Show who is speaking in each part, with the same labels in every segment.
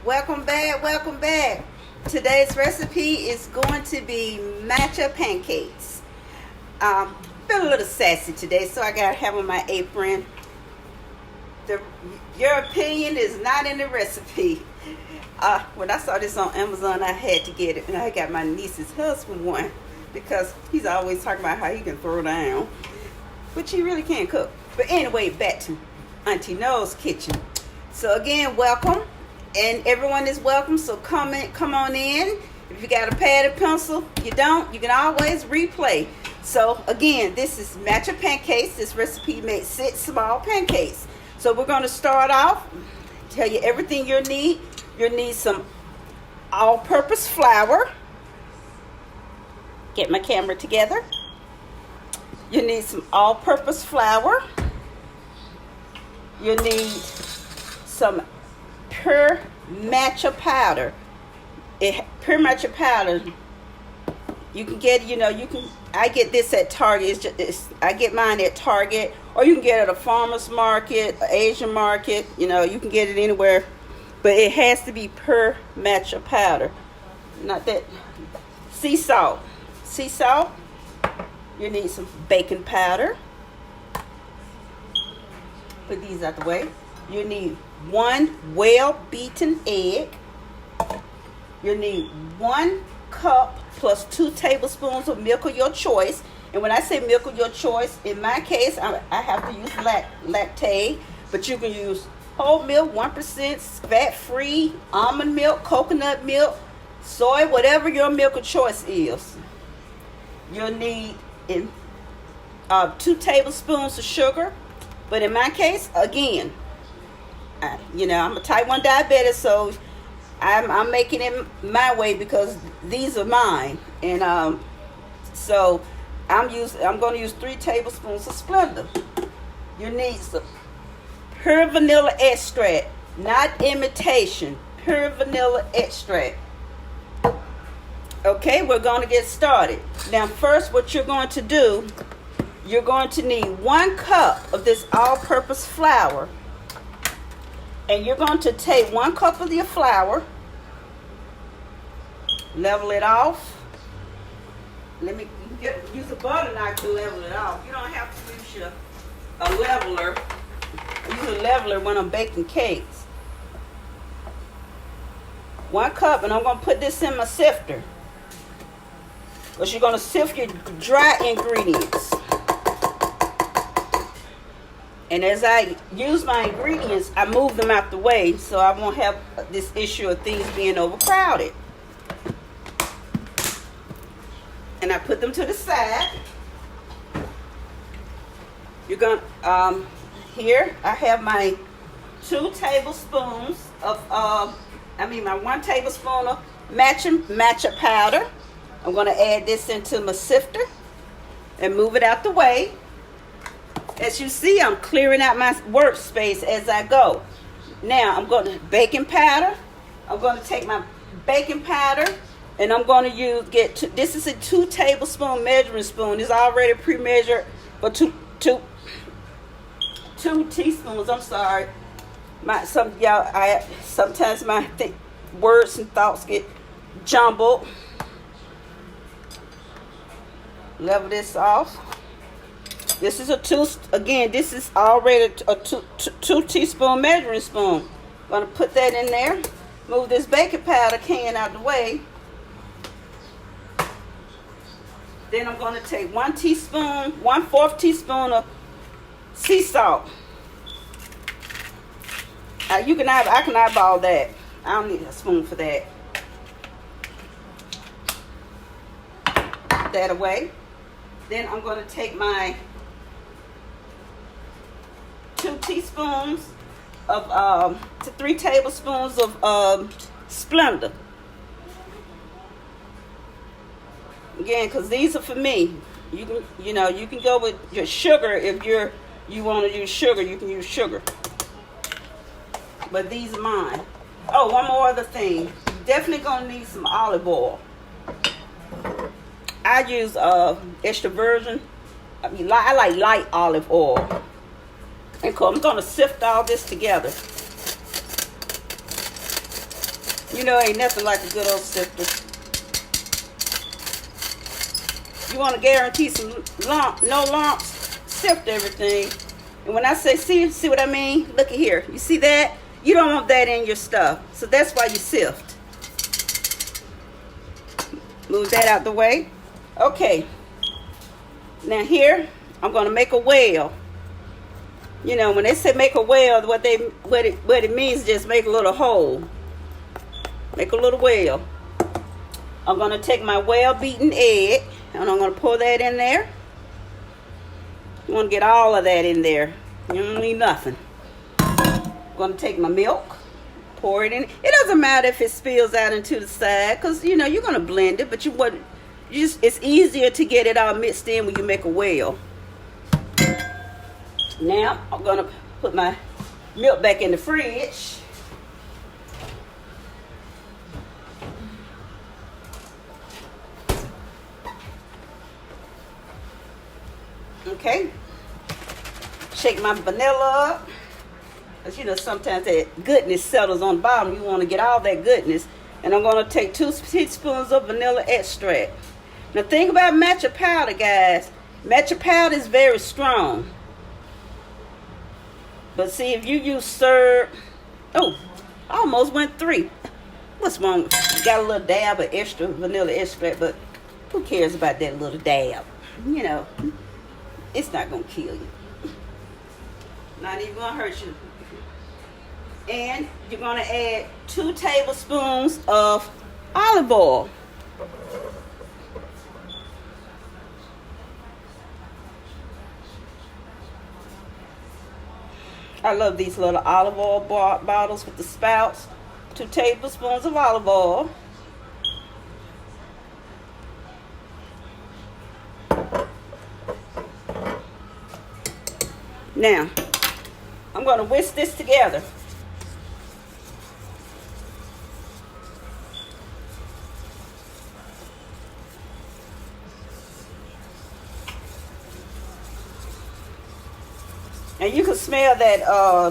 Speaker 1: Welcome back. Today's recipe is going to be matcha pancakes. Been a little sassy today, so I gotta have on my apron. Your opinion is not in the recipe. When I saw this on Amazon, I had to get it, and I got my niece's husband one because he's always talking about how he can throw down, which he really can't cook. But anyway, back to Auntie No's kitchen. So again, welcome, and everyone is welcome. So come on in. If you got a pad and pencil, you can always replay. So again, this is matcha pancakes. This recipe makes 6 small pancakes. So we're going to start off. Tell you everything you'll need. You'll need some all-purpose flour. Get my camera together. You need some all-purpose flour. You need some pure matcha powder. Pure matcha powder. You can get, I get this at Target. I get mine at Target, or you can get it at a farmer's market, an Asian market. You can get it anywhere, but it has to be pure matcha powder. Not that sea salt. Sea salt. You need some baking powder. Put these out the way. You need 1 well-beaten egg. You need 1 cup plus 2 tablespoons of milk of your choice. And when I say milk of your choice, in my case, I have to use lactate, but you can use whole milk, 1%, fat-free, almond milk, coconut milk, soy, whatever your milk of choice is. You'll need 2 tablespoons of sugar. But in my case, again, I'm a type 1 diabetic, so I'm making it my way because these are mine. And so I'm going to use 3 tablespoons of Splenda. You need some pure vanilla extract, not imitation, pure vanilla extract. Okay, we're going to get started. Now first, what you're going to do, you're going to need 1 cup of this all-purpose flour. And you're going to take 1 cup of your flour, level it off. Let me use a butter knife to level it off. You don't have to use a leveler. I use a leveler when I'm baking cakes. 1 cup, and I'm going to put this in my sifter. But you're going to sift your dry ingredients. And as I use my ingredients, I move them out the way so I won't have this issue of things being overcrowded. And I put them to the side. You're going to, here I have my 2 tablespoons of, my 1 tablespoon of matcha powder. I'm going to add this into my sifter and move it out the way. As you see, I'm clearing out my workspace as I go. Now, I'm going to baking powder. I'm going to take my baking powder, and I'm going to this is a 2 tablespoon measuring spoon. It's already pre-measured for 2 teaspoons. I'm sorry. Sometimes my words and thoughts get jumbled. Level this off. This is this is already a 2 teaspoon measuring spoon. I'm going to put that in there. Move this baking powder can out the way. Then I'm going to take 1/4 teaspoon of sea salt. I can eyeball that. I don't need a spoon for that. Put that away. Then I'm going to take my 2 teaspoons of to 3 tablespoons of Splenda. Again, because these are for me. You can go with your sugar if you want to use sugar. You can use sugar, but these are mine. Oh, one more other thing. You're definitely gonna need some olive oil. I use extra virgin. I like light olive oil. And I'm going to sift all this together. You know, ain't nothing like a good old sifter. You want to guarantee some no lumps, sift everything. And when I say see what I mean? Look at here. You see that? You don't want that in your stuff. So that's why you sift. Move that out the way. Okay. Now here, I'm going to make a well. You know, when they say make a well, what it means is just make a little hole. Make a little well. I'm going to take my well-beaten egg, and I'm going to pour that in there. You want to get all of that in there. You don't need nothing. I'm going to take my milk, pour it in. It doesn't matter if it spills out into the side, because, you know, you're going to blend it, but it's easier to get it all mixed in when you make a well. Now, I'm going to put my milk back in the fridge. Okay. Shake my vanilla up. Because, you know, sometimes that goodness settles on the bottom. You want to get all that goodness. And I'm going to take 2 teaspoons of vanilla extract. Now, the thing about matcha powder, guys. Matcha powder is very strong. But see, if you use syrup... Oh, I almost went 3. What's wrong? Got a little dab of extra vanilla extract, but who cares about that little dab? You know, it's not going to kill you. Not even going to hurt you. And you're going to add 2 tablespoons of olive oil. I love these little olive oil bottles with the spouts. 2 tablespoons of olive oil. Now, I'm going to whisk this together. And you can smell that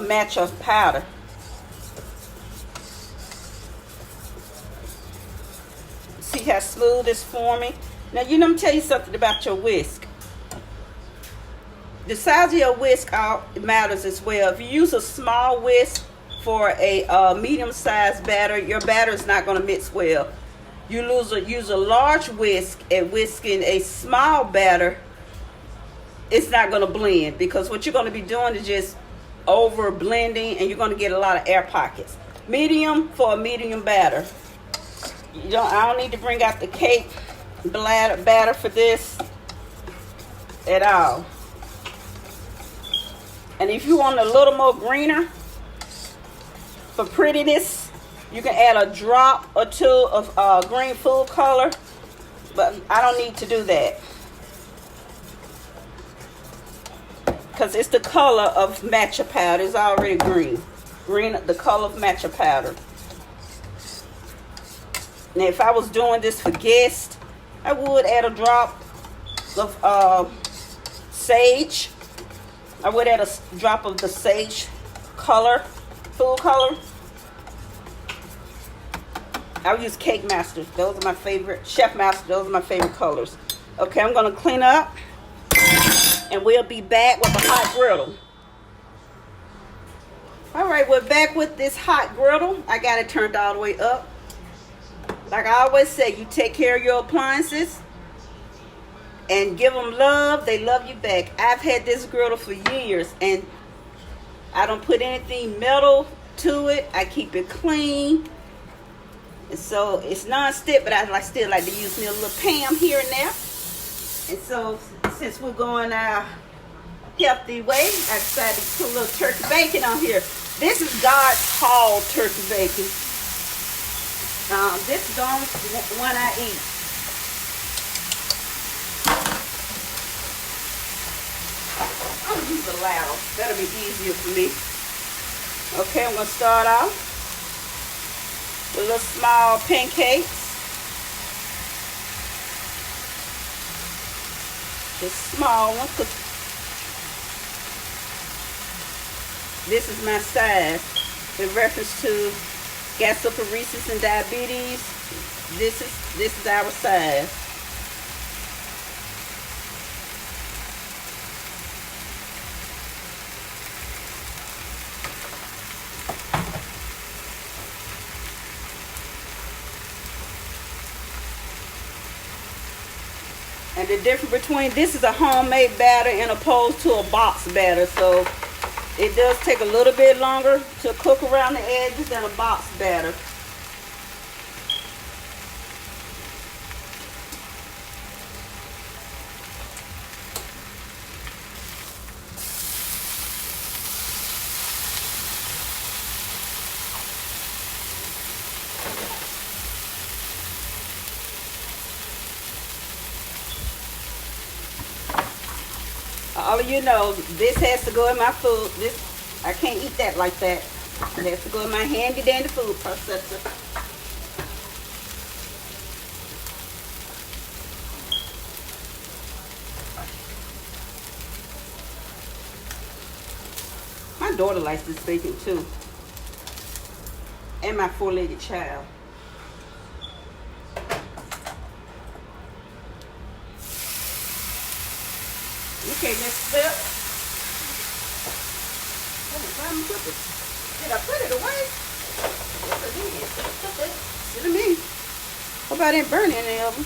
Speaker 1: matcha powder. See how smooth it's forming? Now, you know, I'm tell you something about your whisk. The size of your whisk matters as well. If you use a small whisk for a medium-sized batter, your batter is not going to mix well. You use a large whisk at whisking a small batter, it's not going to blend, because what you're going to be doing is just over blending, and you're going to get a lot of air pockets. Medium for a medium batter. I don't need to bring out the cake batter for this at all. And if you want a little more greener for prettiness, you can add a drop or 2 of green food color, but I don't need to do that, because it's the color of matcha powder. It's already green. The color of matcha powder. Now, if I was doing this for guests, I would add a drop of sage. I would add a drop of the sage color, food color. I would use Cake Master. Those are my favorite. Chef Master, those are my favorite colors. Okay, I'm going to clean up. And we'll be back with a hot griddle. All right, we're back with this hot griddle. I got it turned all the way up. Like I always say, you take care of your appliances and give them love. They love you back. I've had this griddle for years, and I don't put anything metal to it. I keep it clean. And so it's non-stick, but I still like to use me a little Pam here and there. And so since we're going our healthy way, I decided to put a little turkey bacon on here. This is God's Hall turkey bacon. This is the only one I eat. I'm going to use a ladle. That'll be easier for me. Okay, I'm going to start off with little small pancakes. Just small ones, because this is my size in reference to Got superesis and diabetes. This is our size. And the difference between this is a homemade batter and opposed to a box batter. So it does take a little bit longer to cook around the edges than a box batter. All of you know, this has to go in my food. This, I can't eat that like that. It has to go in my handy dandy food processor. My daughter likes this bacon too. And my four-legged child. Okay, next step. Did I put it away? Yes, I did. Sit me. Hope I didn't burn any of them.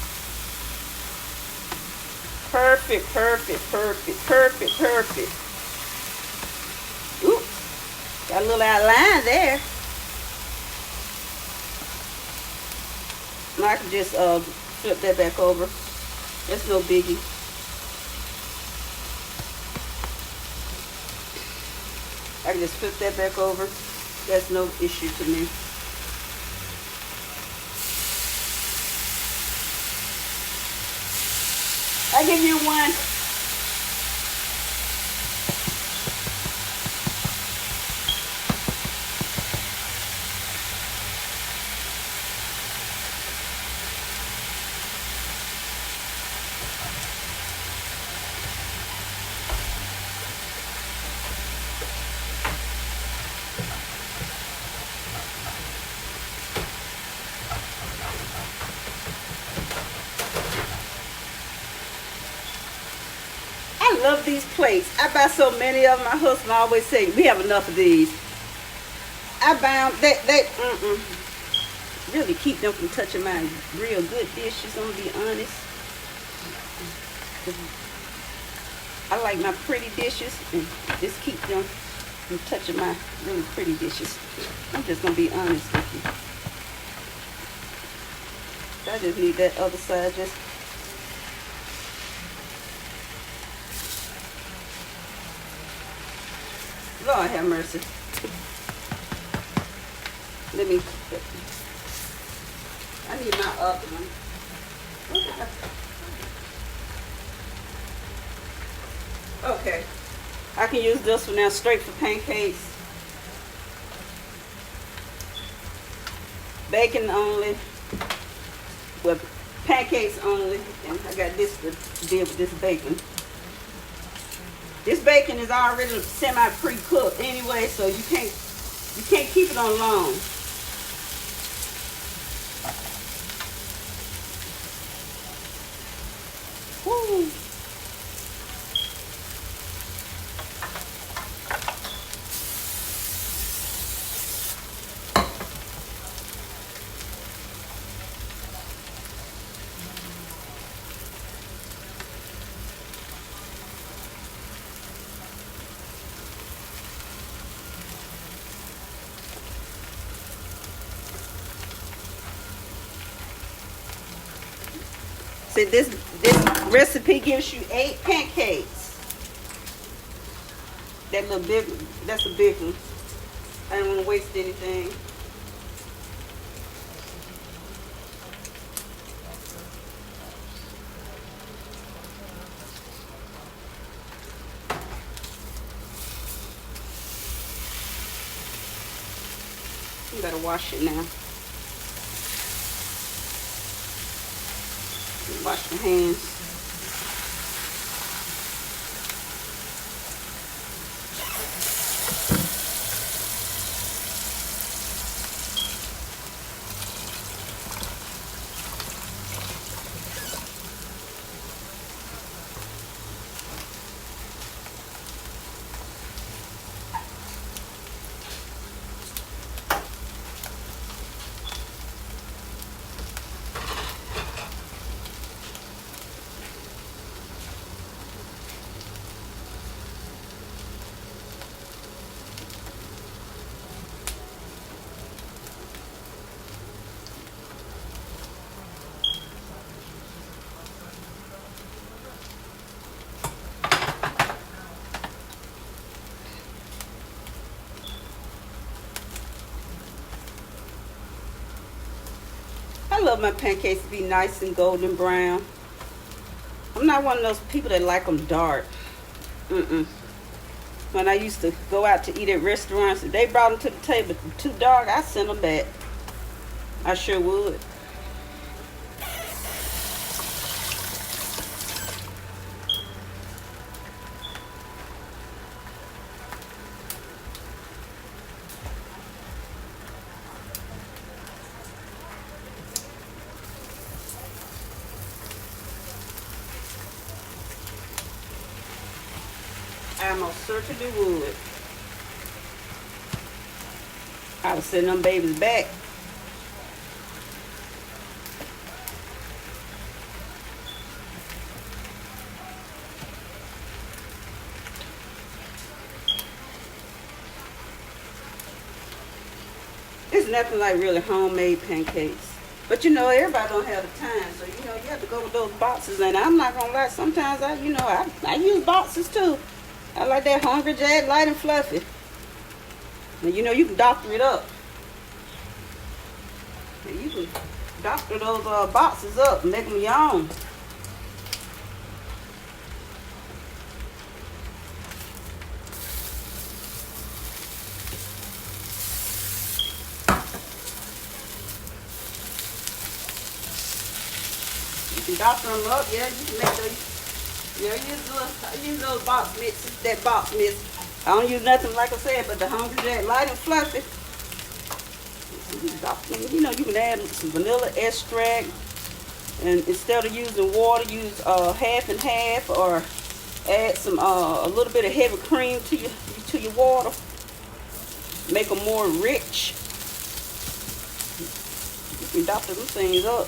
Speaker 1: Perfect, perfect, perfect, perfect, perfect. Ooh, got a little outline there. Now I can just flip that back over. That's no biggie. I can just flip that back over. That's no issue to me. I give you one. I love these plates. I buy so many of them. My husband always say, we have enough of these. I buy them. They really keep them from touching my real good dishes, I'm going to be honest. I like my pretty dishes, and just keep them from touching my really pretty dishes. I'm just going to be honest with you. I just need that other side just... Lord have mercy. Let me... I need my other one. Okay. I can use this one now straight for pancakes. Bacon only. Well, pancakes only. And I got this to deal with this bacon. This bacon is already semi pre-cooked anyway, so you can't keep it on long. Woo. See, this recipe gives you 8 pancakes. That little big one, that's a big one. I don't want to waste anything. You gotta wash it now. Wash your hands. love my pancakes to be nice and golden brown. I'm not one of those people that like them dark. When I used to go out to eat at restaurants, if they brought them to the table too dark, I send them back. I sure would. I most certainly would. I was sending them babies back. It's nothing like really homemade pancakes. But you know, everybody don't have the time, so you know, you have to go with those boxes. And I'm not gonna lie, sometimes I use boxes too. I like that Hungry Jack, light and fluffy. And you know, you can doctor it up. And you can doctor those boxes up and make them your own. You can doctor them up, yeah. You can make those. Yeah, I use those box mixes, that box mix. I don't use nothing like I said, but the Hungry Jack, light and fluffy. You know, you can add some vanilla extract, and instead of using water, use half and half, or add some a little bit of heavy cream to your water. Make them more rich. You can doctor them things up.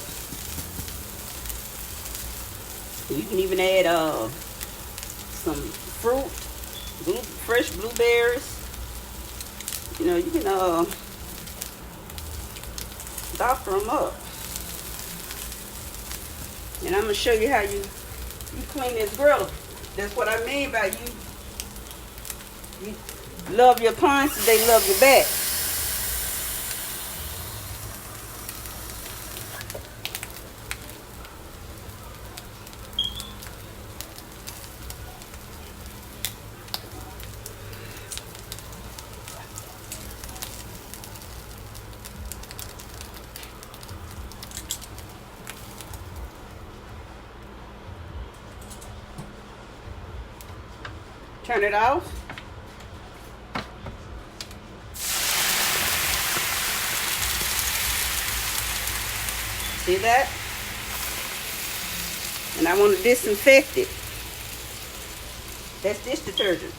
Speaker 1: You can even add some fruit, fresh blueberries. You know, you can doctor them up. And I'm gonna show you how you clean this griddle. That's what I mean by you love your appliances, they love your back. Turn it off. See that? And I want to disinfect it. That's dish detergent.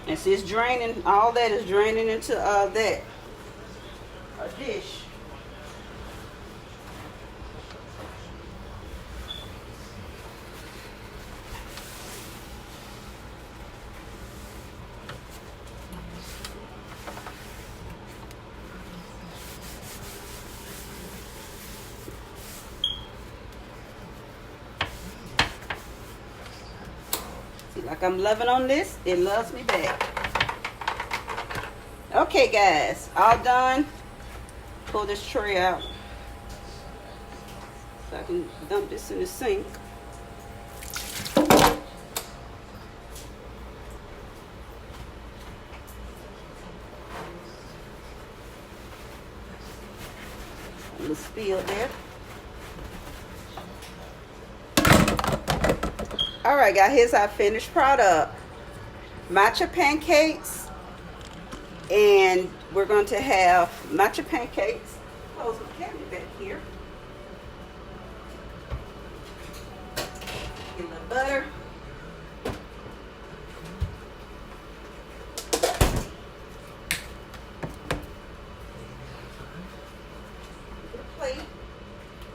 Speaker 1: And see, it's draining, all that is draining into that. A dish. See, like I'm loving on this, it loves me back. Okay, guys, all done. Pull this tray out so I can dump this in the sink. A little spill there. All right, guys, here's our finished product. Matcha pancakes. And we're going to have matcha pancakes. Close the cabinet back here. Get a little butter. Get a plate.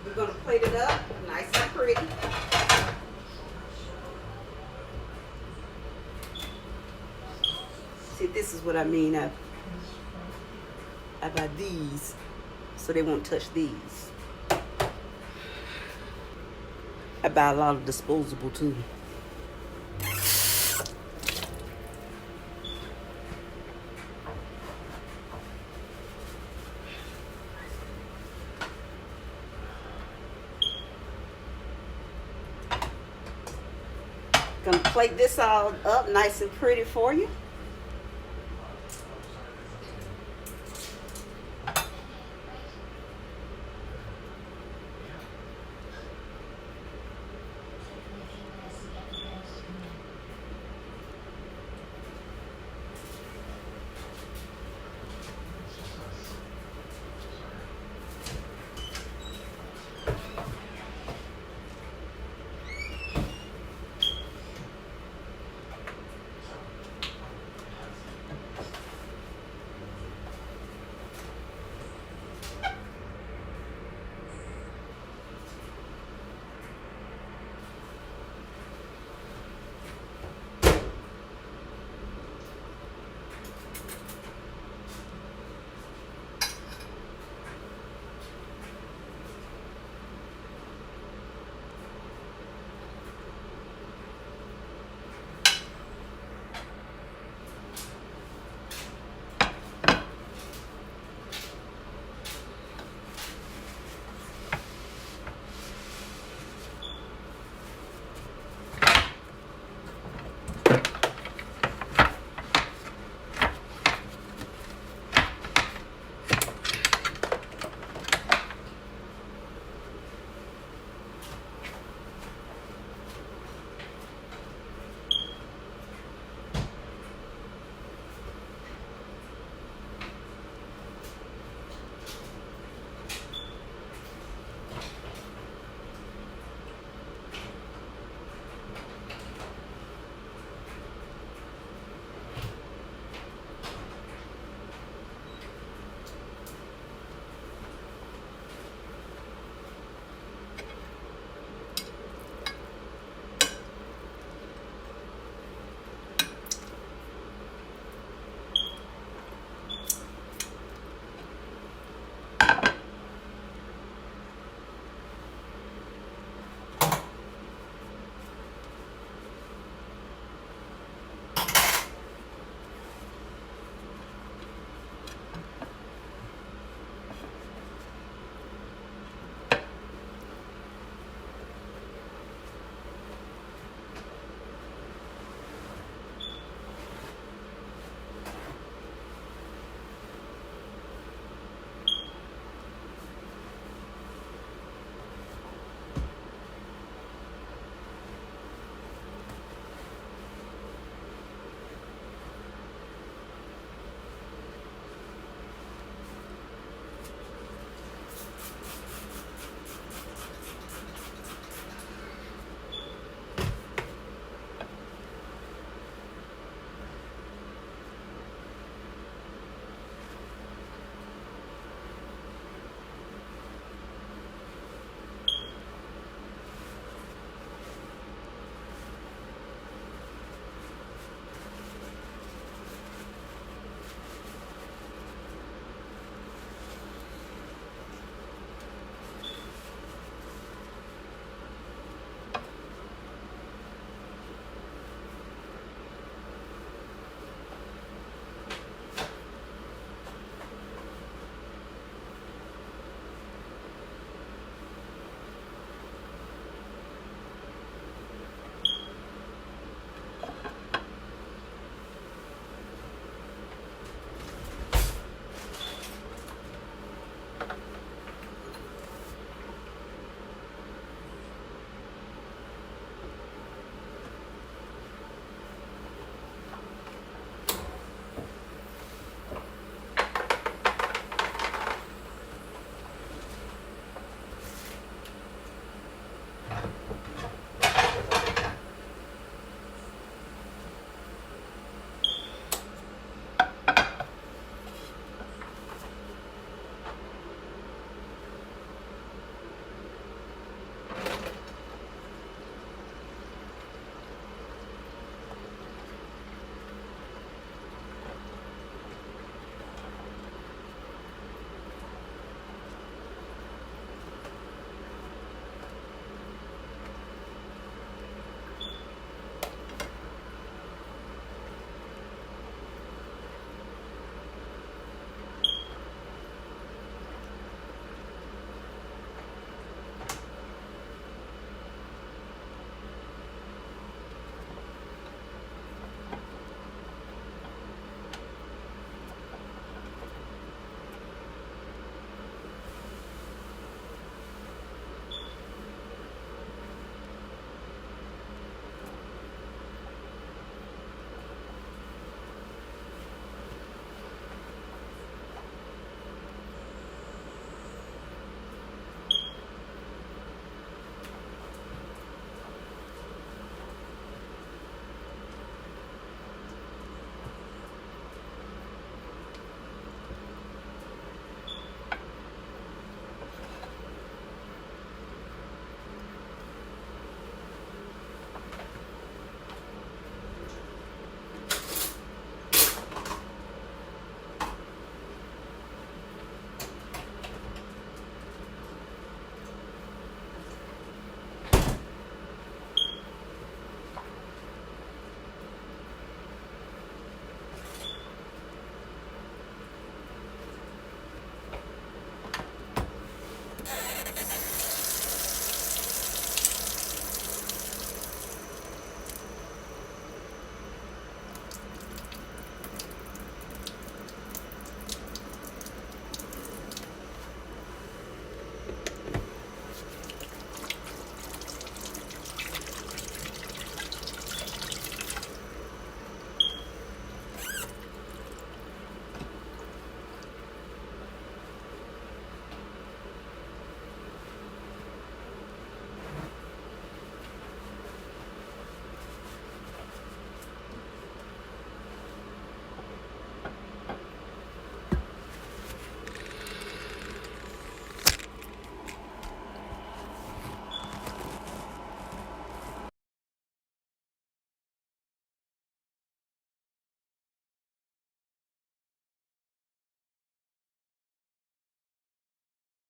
Speaker 1: We're going to plate it up nice and pretty. See, this is what I mean. I buy these so they won't touch these. I buy a lot of disposable too. Gonna plate this all up nice and pretty for you.